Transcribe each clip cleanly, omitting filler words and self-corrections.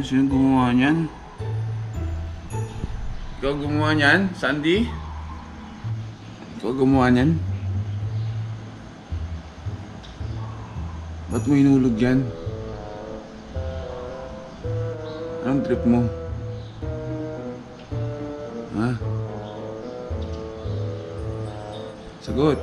Sino gumawa niyan? Ikaw gumawa niyan, Sandy? Ikaw gumawa niyan? Ba't mo hinulog yan? Anong trip mo? Ha? Sagot.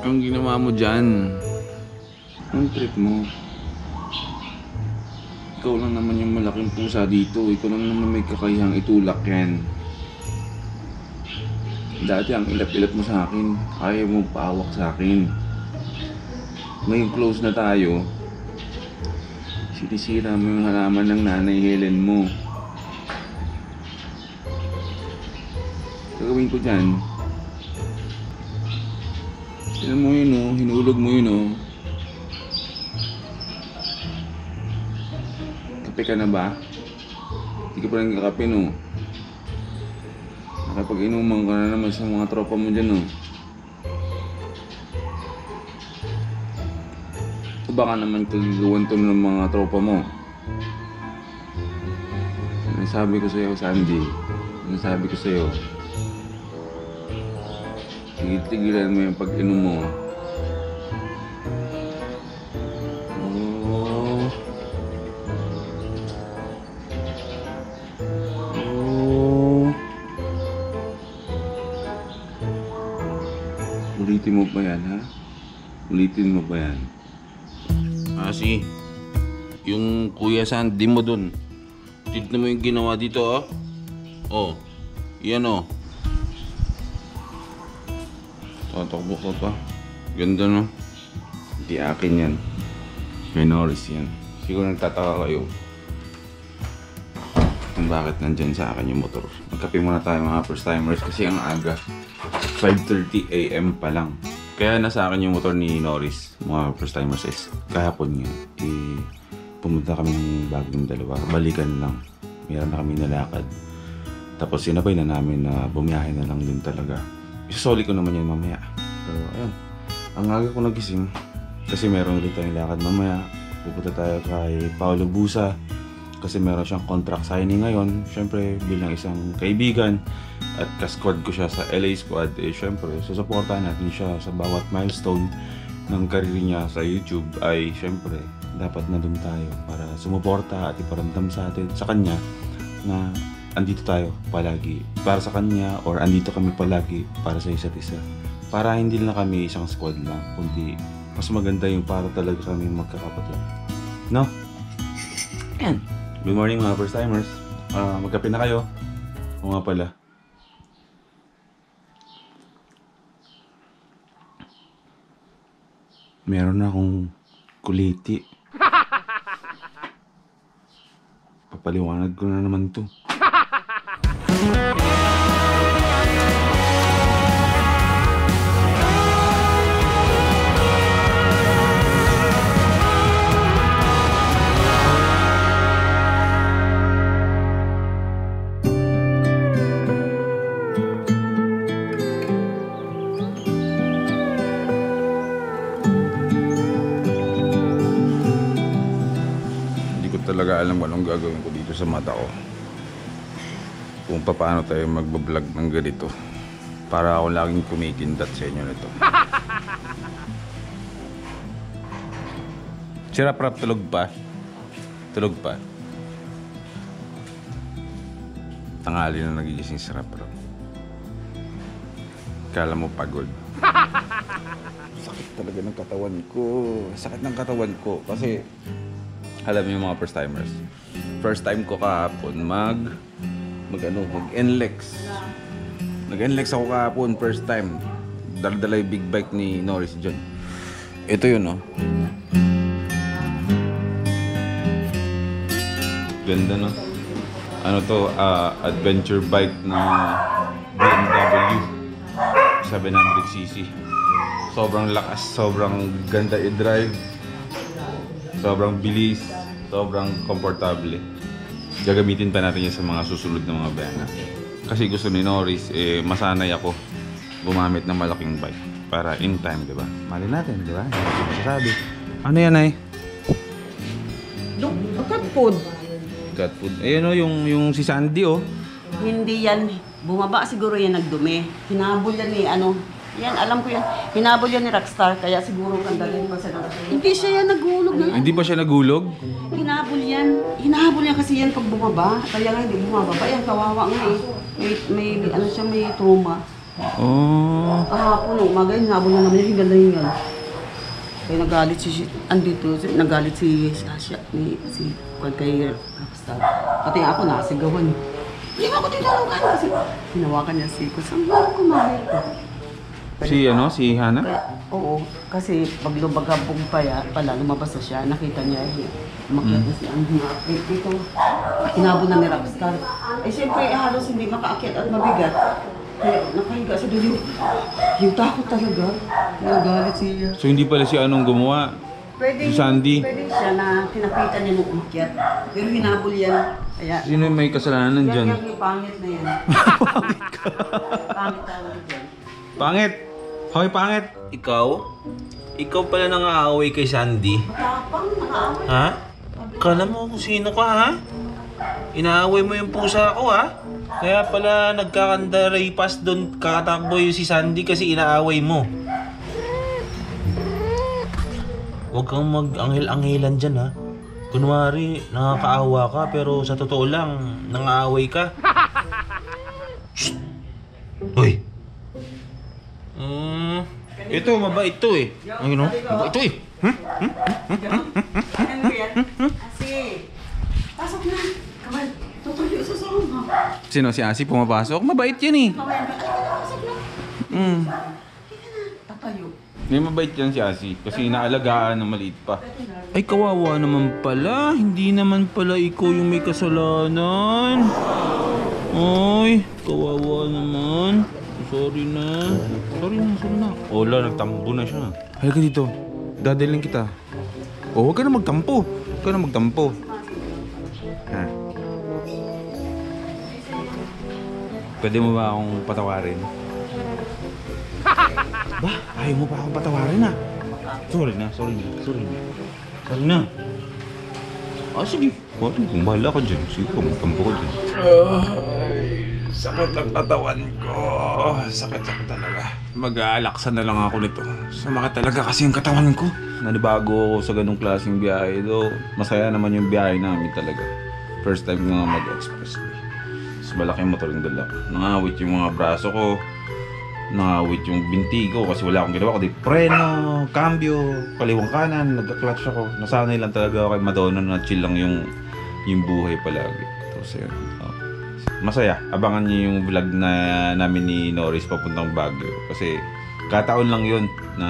Anong ginawa mo dyan? Anong trip mo? Ikaw lang naman yung malaking pusa dito. Ikaw lang naman may kakayahang itulak yan. Dati ang ilap-ilap mo sa akin. Ayaw mo paawak sa akin. Ngayon close na tayo. Sinisira mo yung halaman ng nanay Helen mo. Gagawin ko dyan. Tignan mo yun o. Hinulog mo yun o. Kape ka na ba? Hindi ka pa rin kakape no. Nakapag-inuman ka na naman sa mga tropa mo dyan no. O baka naman kagagawan to ng mga tropa mo. Ano sabi ko sa'yo, Sandy? Ano sabi ko sa'yo? Tigil-tigilan mo yung pag-inom mo. Ulitin mo ba yan, ha? Ulitin mo ba yan? Si yung Kuya Sandy mo dun. Tignan mo yung ginawa dito, oh. Oh, yan, oh. Tatakbo ka pa. Ganda, no? Hindi akin yan. Kay Norris yan. Siguro nagtataka kayo kung bakit nandyan sa akin yung motor. Magkape muna tayo mga first timers kasi ang aga. 5:30 AM pa lang. Kaya nasa akin yung motor ni Norris, mga first timers is kahapon yun. Pumunta kami ng bagong dalawa. Balikan lang. Meron na kami nalakad. Tapos sinabay na namin na bumiyahe na lang din talaga. Isasoli ko naman yan mamaya. Pero ayun, ang aga ko nagising kasi meron rin tayong lakad mamaya. Pupunta tayo kay Paolo Busa kasi meron siyang contract signing ngayon. Siyempre bilang isang kaibigan at ka-squad ko siya sa LA squad, siyempre susuportahan natin siya sa bawat milestone ng career niya sa YouTube. Ay siyempre dapat na doon tayo para sumuporta at iparamdam sa atin, sa kanya, na andito tayo palagi para sa kanya, or andito kami palagi para sa isa't isa. Para hindi lang kami isang squad lang, kundi mas maganda yung para talaga kami magkakapatid. No? Ayan. Good morning mga first timers. Magkape na kayo. O nga pala. Meron na akong kuliti. Papaliwanag ko na naman to. Talaga alam ko anong gagawin ko dito sa mata ko. Kung paano tayo magbablog ng ganito. Para ako laging kumikindat sa inyo nito. Si Rap tulog pa? Tulog pa? Tanghali na nagigising si Rap. Kala mo pagod. Sakit talaga ng katawan ko. Sakit ng katawan ko kasi alam niyo mga first timers, first time ko kahapon mag-NLEX. Nag-NLEX ako kahapon, first time. Dala-dala yung big bike ni Norris dyan. Ito yun, no? Ganda, no? Ano to? Adventure bike na BMW 700cc. Sobrang lakas, sobrang ganda i-drive. Sobrang bilis, sobrang komportable. Gagamitin pa natin yan sa mga susunod na mga biyaya. Kasi gusto ni Norris, masanay ako gumamit ng malaking bike para in time, di ba? Mali natin, di ba? Hindi ko masasabi. Ano yan ay? Cat food. Cat food. Ayan o, yung si Sandy o. Hindi yan. Bumaba siguro yan nagdumi. Hinabol yan ni ano. Yan, alam ko yan. Hinabol yan ni Rockstar. Kaya siguro kandalin pa siya. Hindi siya yan naghulog na. Hindi pa siya nagulog? Hinabol yan. Hinabol yan kasi yan pag bumaba. Kaya nga hindi bumababa. Yan, kawawa nga eh. May ano siya, may trauma. Oh. Kahapon, umaga, hinabol na naman yung hingal na hingal. Kaya nagalit nagalit si Sasha, si kay Rockstar. Pati ako nasigawan. Hindi mo ako tinulungan kasi hinawakan niya si Kus. Ang laro ko mahal ko. Si ano? Si Hana? Oo, kasi pag lumabagabong pala, lumabas na siya, nakita niya, umakyat na siya, ang hinaakit dito. Hinabol na ni Rockstar. Eh siyempre, halos hindi makaakyat at mabigat. Kaya nakahiga siya doon yung takot talaga. Nagalit siya. So hindi pala si anong gumawa? Si Sandy? Pwede siya na tinapitan niya nung umakyat. Pero hinabol yan. Kaya, Sino yung may kasalanan dyan? Yung pangit na yan. Pangit ka. Pangit tawag dyan. Pangit! Hoy, pangit! Ikaw? Ikaw pala nang-aaway kay Sandy? Matapang, nakaaway. Ha? Kala mo kung sino ka, ha? Inaaway mo yung pusa ko, ha? Kaya pala nagkakandaray pas doon kakatakbo yung si Sandy kasi inaaway mo. Huwag kang mag-anghel-anghelan dyan, ha? Kunwari, nakakaawa ka pero sa totoo lang, nang-aaway ka. Shhh! Hoy! Ito, mabait to eh. Ayun o, mabait to eh. Ano yan? Asi. Pasok na. Kamal, tutuloy sa salong ha. Sino? Si Asi pumapasok? Mabait yan eh. Pasok na. Tatayo. May mabait yan si Asi kasi inaalagaan na maliit pa. Ay, kawawa naman pala. Hindi naman pala ikaw yung may kasalanan. Ay, kawawa naman. Sorry na. Sorry na. Ola, nagtambo na siya. Halika dito. Dadalhin kita. Oh, huwag ka na magtampo. Huwag ka na magtampo. Ha? Pwede mo ba akong patawarin? Ba? Ayaw mo pa akong patawarin ah. Sorry na. Sorry na. Ah, sige. Kung bahala ka dyan. Sige, magtampo ka dyan. Sakit ang katawan ko. Sakit talaga. Mag-aalaksan na lang ako nito. Sumakit talaga kasi yung katawan ko. Nanibago ako sa ganung klaseng biyahe. Though, masaya naman yung biyahe namin talaga. First time ko nga mag-expressway. Mas malaki motor yung dala ko. Nangawit yung mga braso ko. Nangawit yung binti ko kasi wala akong ginawa. Kundi preno, cambio, kaliwang kanan, nagka-clutch ako. Nasanay lang talaga ako kay Madonna na chill lang yung buhay palagi. Tapos yun. Masaya. Abangan niyo yung vlog na namin ni Norris papuntang Baguio. Kasi kataon lang yun na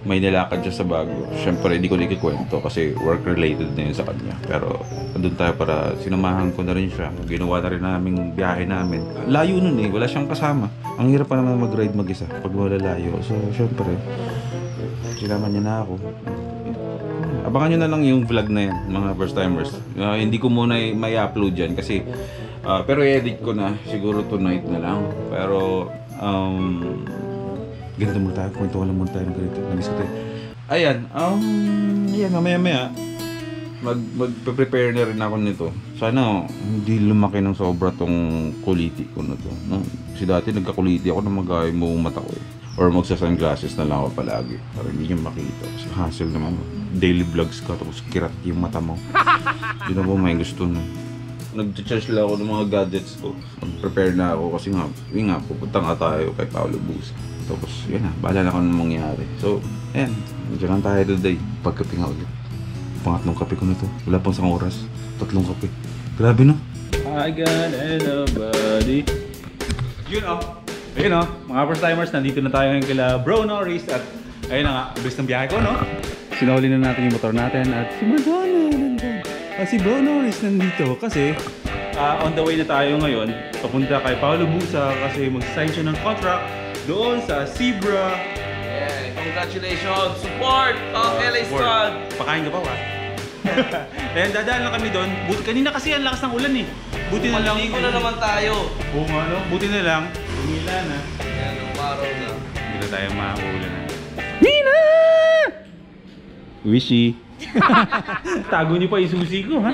may nilakad siya sa Baguio. Siyempre, hindi ko ikikwento kasi work-related na yun sa kanya. Pero andun tayo para sinamahan ko na rin siya. Ginawa na rin namin biyahe namin. Layo nun eh. Wala siyang kasama. Ang hirap pa naman mag-ride mag-isa pag wala layo. So, siyempre, sinama niya na ako. Abangan nyo na lang yung vlog na yan, mga first timers. Hindi ko muna may upload dyan kasi pero i-edit ko na siguro tonight na lang. Pero ganito muna tayo, kwentuhan lang muna tayo ng ganito. Namiss ko tayo. Ayan, ayan, mamaya mag-prepare na rin ako nito. Sana hindi lumaki ng sobra tong kuliti ko na to. No? Kasi dati nagkakuliti ako na mag-ay mo mata ko eh. Or magsa-sunglasses na lang ako palagi para hindi nyo makita. Kasi hassle naman. Daily vlogs ka tapos kirat yung mata mo. Yun na po may gusto na. Nag-charge lang ako ng mga gadgets ko. Mag-prepare na ako kasi nga, yun nga, pupunta nga tayo kay Paolo Busa. Tapos yun na, bahala na kung anong mangyari. So, ayan, nandiyan lang tayo today. Pagkape nga ulit. Pangatlong kape ko na to. Wala pang 1 oras. 3 kape. Grabe no? I got anybody. Yun oh. Ayun o, mga first timers, nandito na tayo ngayon kila Bro Norris at ayun na nga, bilis ng biyahe ko, no? Sinahuli na natin yung motor natin at si Madonna nandun. Si Bro Norris nandito kasi on the way na tayo ngayon, papunta kay Paolo Busa kasi mag-sign siya ng contract doon sa Zebra. Yeah, congratulations! Support of LA Squad! Pakain ka pa ba? Ayan, dadaan lang kami doon. Kanina kasi ang lakas ng ulan eh. Buti na lang. Maligo na naman tayo. Oo nga no, buti na lang. Umila na. Yan, ang araw na. Hindi na tayo mauulan na. Wishy. Tago niyo pa yung susi ko, ha?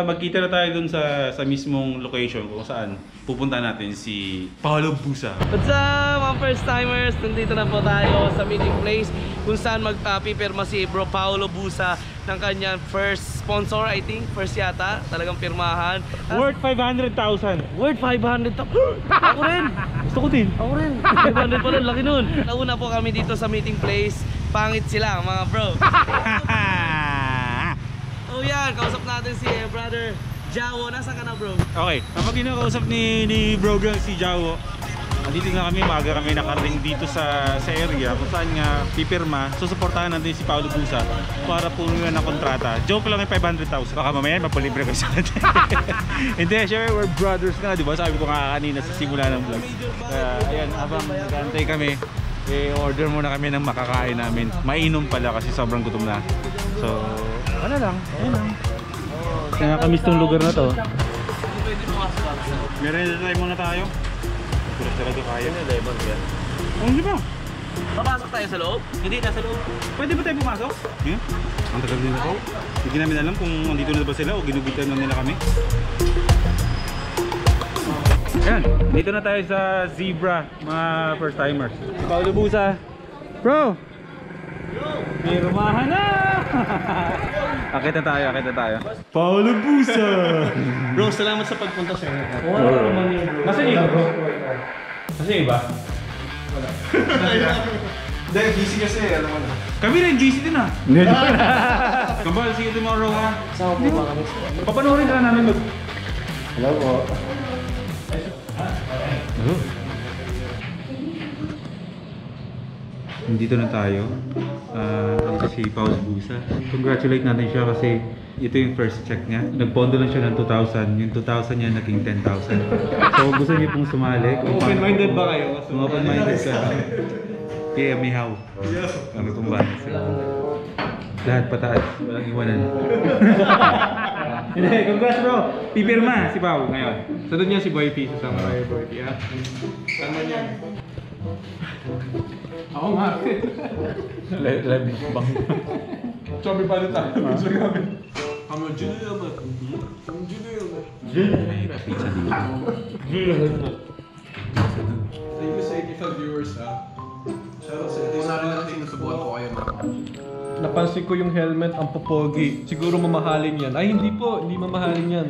Magkita na tayo dun sa mismong location kung saan pupunta natin si Paolo Busa. What's up mga first timers? Nandito na po tayo sa meeting place kung saan magpipirma si Bro Paolo Busa ng kanyang first sponsor, I think. First yata, talagang pirmahan. Worth 500,000. Worth 500,000. Ako rin. Gusto ko din. Ako rin. 500 pala, laki nun. Nauna po kami dito sa meeting place. Pangit sila mga bro. Oh yan, kausap natin si brother Jawo. Nasaan ka na bro? Okay, kapag kinakausap ni Bro Gang si Jawo, andito nga kami, maaga kami nakarating dito sa area kung saan nga pipirma. Susuportahan natin si Paolo Busa para punuan ng kontrata. Joke lang yung 500,000. Baka mamaya mapalibre ko sa atin. Hindi, syempre we're brothers na, di ba? Sabi ko nga kanina sa simula ng vlog. Ayan, habang nag-aantay kami, order muna kami ng makakain namin. Mainom pala kasi sobrang gutom na. So, ano lang, ayun lang. Nakakamiss tong lugar na to. Meron tayo muna tayo. Pura talaga kaya. Lemon yan. Oh, hindi ba? Papasok tayo sa loob? Hindi, nasa loob. Pwede ba tayo pumasok? Yeah. Ang tagal nila ko. Hindi namin alam kung andito na ba sila o ginugutan na nila kami. Ayan, dito na tayo sa Zebra, mga first timers. Si Paolo Busa. Bro! May rumahan na! Akit na tayo. Paolo Busa! Bro, salamat sa pagpunta sa inyo. Nasaan yung iba, bro? Nasaan yung iba? Wala. Hindi, GC kasi, alam mo na. Kami rin, GC din ah. Kambal, see you tomorrow ha. Sama po ba kami? Papanoorin ka na namin mag... Hello po. Nandito na tayo. Dito si Paolo Busa. Congratulate natin siya kasi ito yung first check niya. Nagpondo lang siya ng 2,000. Yung 2,000 niya naging 10,000. So gusto niyo pong sumali. Open-minded ba kayo? Kung open-minded ka. Kaya mihaw. Kami pong ba? Lahat pataas. Walang iwanan. Hindi, congrats bro. Pipirma si Pao ngayon. Sunod niya si Boy P. Sasama kayo Boy P, ha? Tama niya. Ako nga. Live bang? Sabi pa rin tayo. Gusto namin. Kamo Junior ba? Mahirap pizza dito. Thank you sa 85 viewers, ha? Shoutout sa ito. Una rin natin sinusubukan ko kayo, mga napansin ko yung helmet ang popogi. Siguro mamahalin yan. Ay, hindi po. Hindi mamahalin yan.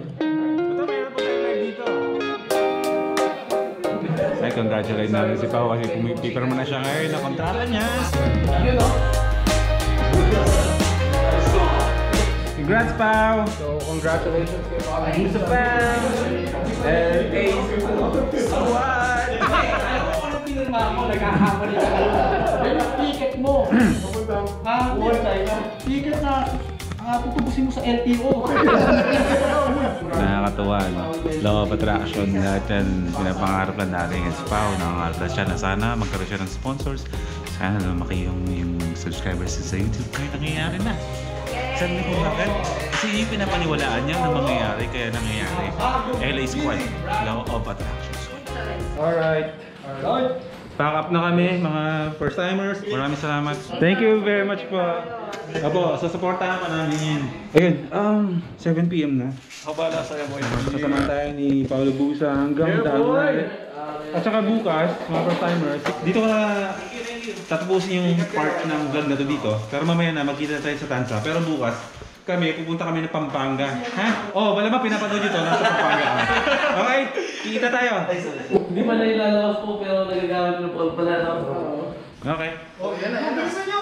Ay, congratulate namin si Pao kasi pumipirma na siya ngayon na kontrata niya. Congrats, Pao! So, congratulations kay Pao. Sa Pao! And Ace! Squad! Ticket mo! Ha? Ticket na! Tutubusin mo sa LTO! Nakakatuwa, no? Law of attraction, lahat yan pinapangarap lang natin si Pao. Nangangarap lang siya na sana magkaroon siya ng sponsors. Sana lumaki yung subscribers sa YouTube. Kaya nangyayari na. Saan niyo kung bakit? Kasi yung pinapaniwalaan niya na mangyayari, kaya nangyayari. LA Squad, Law of Attraction Squad. Alright. Pack up na kami, mga first timers. Maraming salamat. Thank you very much po. Apo, susuportahan pa namin yun. Ayun, 7 PM na. Ako bala sa'yo, Boy. Sasamahan tayo ni Paolo Busa hanggang dago na. At saka bukas, mga first timers, dito ko na tatapusin yung part ng vlog na to dito. Pero mamaya na, magkita tayo sa Tansa. Pero bukas, pupunta kami ng Pampanga. Ha? Oh, malamang pinapanood nyo to, nasa Pampanga kami. Okay, kikita tayo. Hindi pa na ilalabas po pero nagagamit mo po pala na. Okay. Oh, yan na. Bilisan niyo!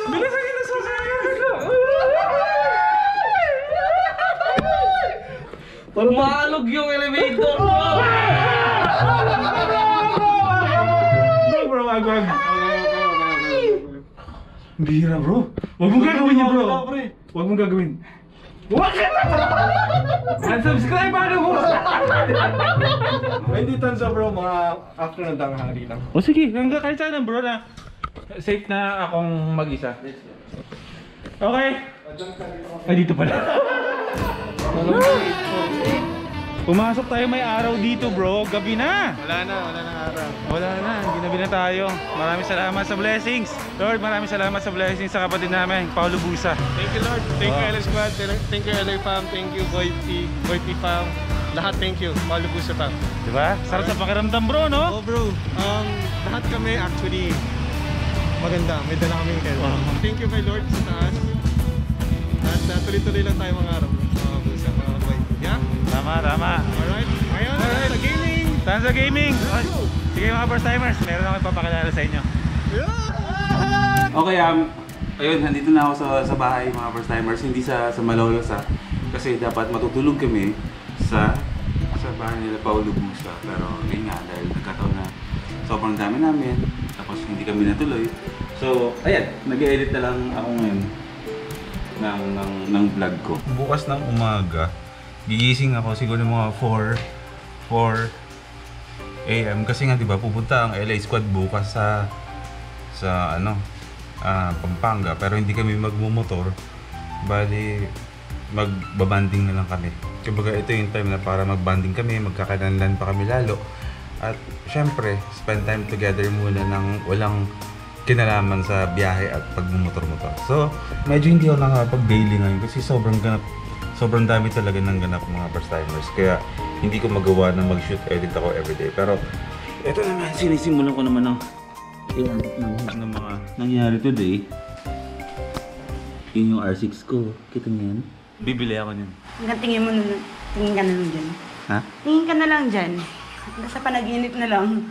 Bilisan nyo na sa Malog yung elevator mo! Bro, wag. Bira bro. Wag mong gagawin niya bro. Wag mong gagawin. Unsubscribe ano mo? Ay, hindi tansa bro, mga after ng tanghali lang. O sige, hanggang kahit saan bro na safe na akong mag-isa. Okay. Ay, dito pala. Pumasok tayo may araw dito bro, gabi na. Wala na araw. Wala na, ginabi na tayo. Maraming salamat sa blessings. Lord, maraming salamat sa blessings sa kapatid namin, Paulo Busa. Thank you Lord. Thank you LA Squad. Thank you LA Fam. Thank you Boy P Fam. Lahat thank you. Paulo Busa Fam. Diba? Sarap sa pakiramdam bro, no? Oh bro, lahat kami actually maganda. May dala kami kayo. Thank you kay Lord sa taas. At tuloy-tuloy lang tayo mga araw. Mga Busa, mga boy. Yeah? Tama. Alright. Ngayon, sa gaming. Saan sa gaming? Sige mga first timers, meron akong ipapakilala sa inyo. Okay, ayun, nandito na ako sa bahay mga first timers, hindi sa Malolos kasi dapat matutulog kami sa bahay nila Paulo Busa. Pero yun nga, dahil nagkataon na sobrang dami namin, tapos hindi kami natuloy. So, ayan, nag-edit na lang ako ngayon ng vlog ko. Bukas ng umaga, gigising ako siguro ng mga 4 AM kasi nga 'di ba pupunta ang LA Squad bukas sa Pampanga, pero hindi kami magmumotor. Bali magbabanding na lang kami. Kumbaga ito yung time na para magbanding kami, magkakalanlan pa kami lalo. At syempre, spend time together muna nang walang kinalaman sa biyahe at pagmumotor-motor. So, medyo hindi ako nakapag-daily ngayon kasi sobrang dami talaga ng ganap mga first timers. Kaya hindi ko magawa na mag-shoot edit ako everyday. Pero ito naman, sinisimulan ko naman ng mga nangyari today. Yun yung R6 ko. Kita niyo yan? Bibili ako niyan. Tingin mo nun, tingin ka na lang dyan. Ha? Tingin ka na lang dyan. Nasa panaginip na lang.